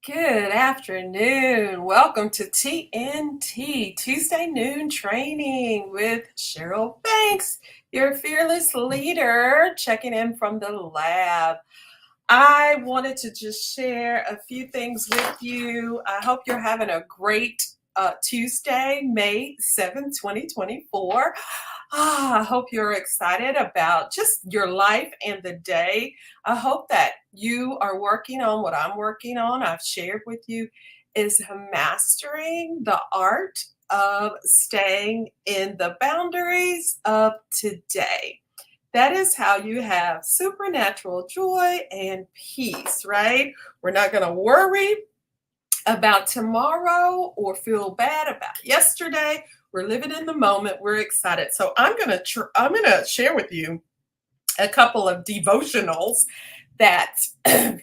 Good afternoon. Welcome to TNT Tuesday Noon Training with Cheryl Banks, your fearless leader, checking in from the lab. I wanted to just share a few things with you. I hope you're having a great Tuesday, May 7th, 2024. I hope you're excited about just your life and the day. I hope that you are working on what I'm working on. I've shared with you is mastering the art of staying in the boundaries of today. That is how you have supernatural joy and peace, right? We're not going to worry about tomorrow or feel bad about yesterday. We're living in the moment. We're excited. So I'm going to share with you a couple of devotionals that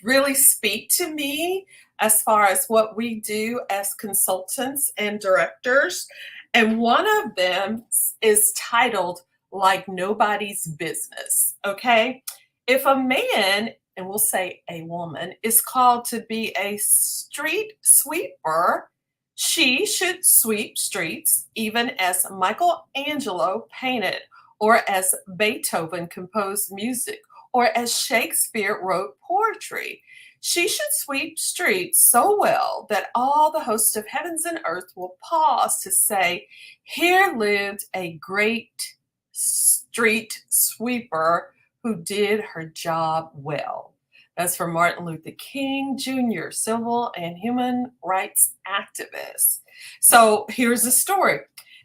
really speak to me as far as what we do as consultants and directors. And one of them is titled Like Nobody's Business. Okay. If a man, and we'll say a woman, is called to be a street sweeper, she should sweep streets even as Michelangelo painted, or as Beethoven composed music, or as Shakespeare wrote poetry. She should sweep streets so well that all the host of heavens and earth will pause to say, here lived a great street sweeper who did her job well. That's from Martin Luther King Jr., civil and human rights activist. So here's the story.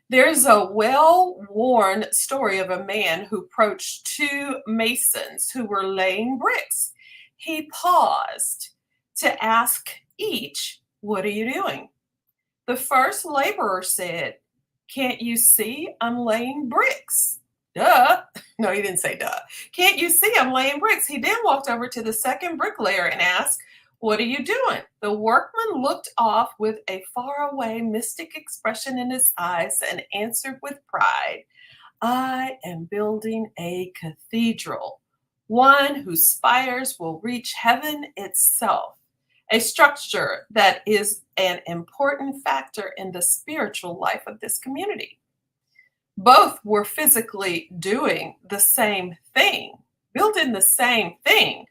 There's a well worn story of a man who approached two masons who were laying bricks. He paused to ask each, what are you doing? The first laborer said, can't you see I'm laying bricks? Duh. No, he didn't say duh. Can't you see I'm laying bricks? He then walked over to the second bricklayer and asked, what are you doing? The workman looked off with a faraway, mystic expression in his eyes and answered with pride, I am building a cathedral, one whose spires will reach heaven itself, a structure that is an important factor in the spiritual life of this community. Both were physically doing the same thing, building the same thing,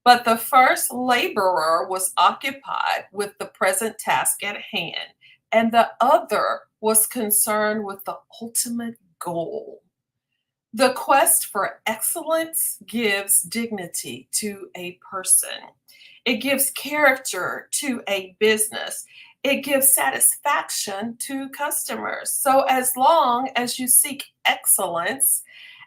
but the first laborer was occupied with the present task at hand, and the other was concerned with the ultimate goal. The quest for excellence gives dignity to a person. It gives character to a business. It gives satisfaction to customers. So, as long as you seek excellence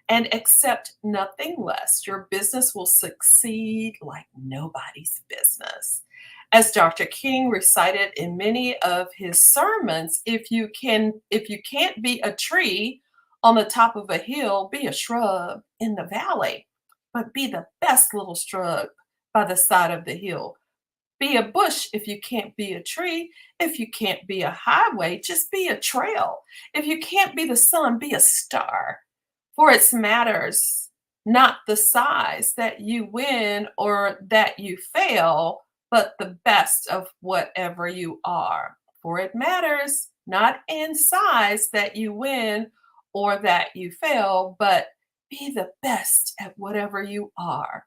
and accept nothing less, your business will succeed like nobody's business. As Dr. King recited in many of his sermons, if you can't be a tree on the top of a hill, be a shrub in the valley, but be the best little shrub by the side of the hill. Be a bush if you can't be a tree. If you can't be a highway, just be a trail. If you can't be the sun, be a star. For it matters not the size that you win or that you fail, but the best of whatever you are. For it matters not in size that you win or that you fail, but be the best at whatever you are.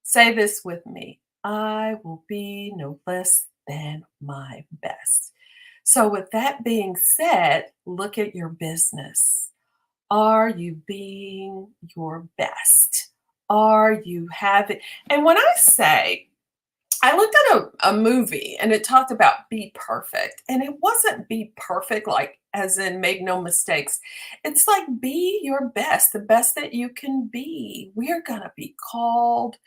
Say this with me. I will be no less than my best. So, with that being said, look at your business. Are you being your best? Are you having, and when I say, I looked at a movie and it talked about be perfect, and it wasn't be perfect like as in make no mistakes. It's like be your best, the best that you can be. We are going to be called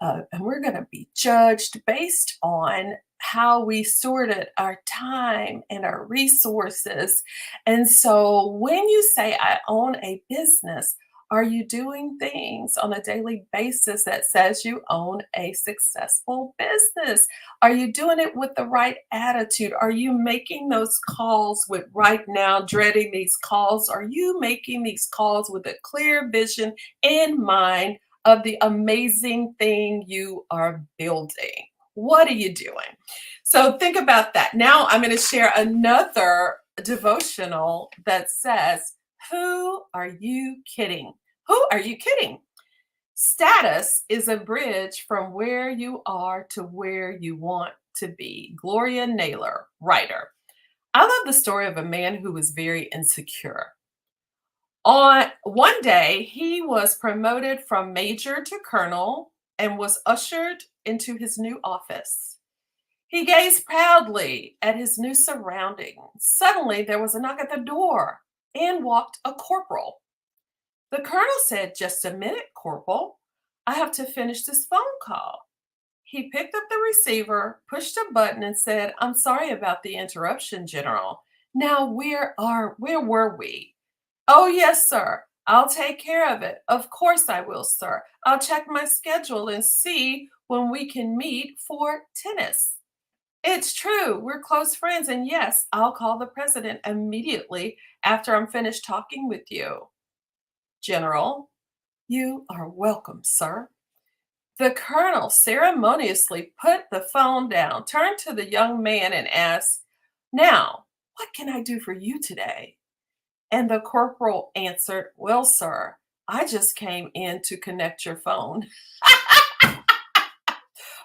and we're going to be judged based on how we sorted our time and our resources. And so when you say, I own a business, are you doing things on a daily basis that says you own a successful business? Are you doing it with the right attitude? Are you making those calls with right now, dreading these calls? Are you making these calls with a clear vision in mind of the amazing thing you are building? What are you doing? So think about that. Now I'm going to share another devotional that says, who are you kidding? Who are you kidding? Status is a bridge from where you are to where you want to be. Gloria Naylor, writer. I love the story of a man who was very insecure. On one day, he was promoted from major to colonel and was ushered into his new office. He gazed proudly at his new surroundings. Suddenly, there was a knock at the door and walked a corporal. The colonel said, "Just a minute, corporal. I have to finish this phone call." He picked up the receiver, pushed a button, and said, "I'm sorry about the interruption, General. Now, where were we?" "Oh, yes, sir. I'll take care of it. Of course I will, sir. I'll check my schedule and see when we can meet for tennis." "It's true. We're close friends. And yes, I'll call the president immediately after I'm finished talking with you." "General, you are welcome, sir." The colonel ceremoniously put the phone down, turned to the young man, and asked, "Now, what can I do for you today?" And the corporal answered, "Well, sir, I just came in to connect your phone."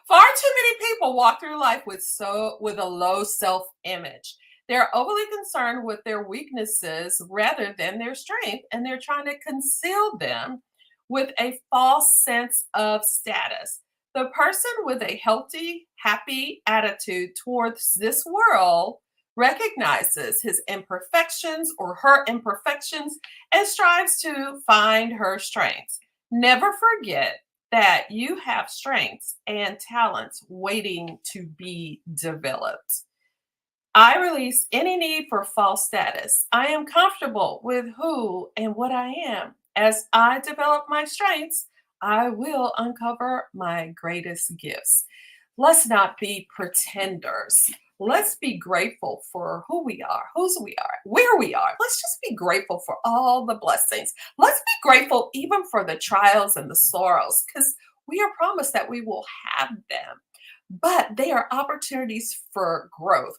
Far too many people walk through life with a low self-image. They're overly concerned with their weaknesses rather than their strength, and they're trying to conceal them with a false sense of status. The person with a healthy, happy attitude towards this world recognizes his imperfections or her imperfections and strives to find her strengths. Never forget that you have strengths and talents waiting to be developed. I release any need for false status. I am comfortable with who and what I am. As I develop my strengths, I will uncover my greatest gifts. Let's not be pretenders. Let's be grateful for who we are, whose we are, where we are. Let's just be grateful for all the blessings. Let's be grateful even for the trials and the sorrows because we are promised that we will have them. But they are opportunities for growth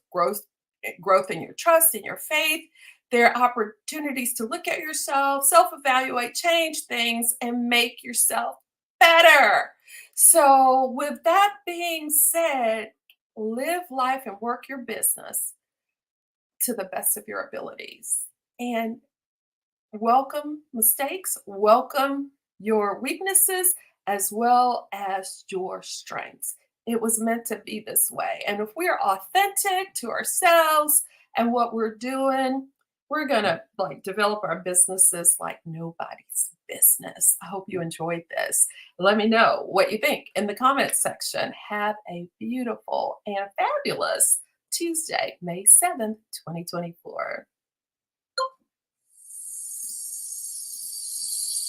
in your trust, in your faith. They're opportunities to look at yourself, self evaluate, change things, and make yourself better. So, with that being said, live life and work your business to the best of your abilities. And welcome mistakes, welcome your weaknesses, as well as your strengths. It was meant to be this way. And if we are authentic to ourselves and what we're doing, we're going to like develop our businesses like nobody's business. I hope you enjoyed this. Let me know what you think in the comments section. Have a beautiful and fabulous Tuesday, May 7th, 2024.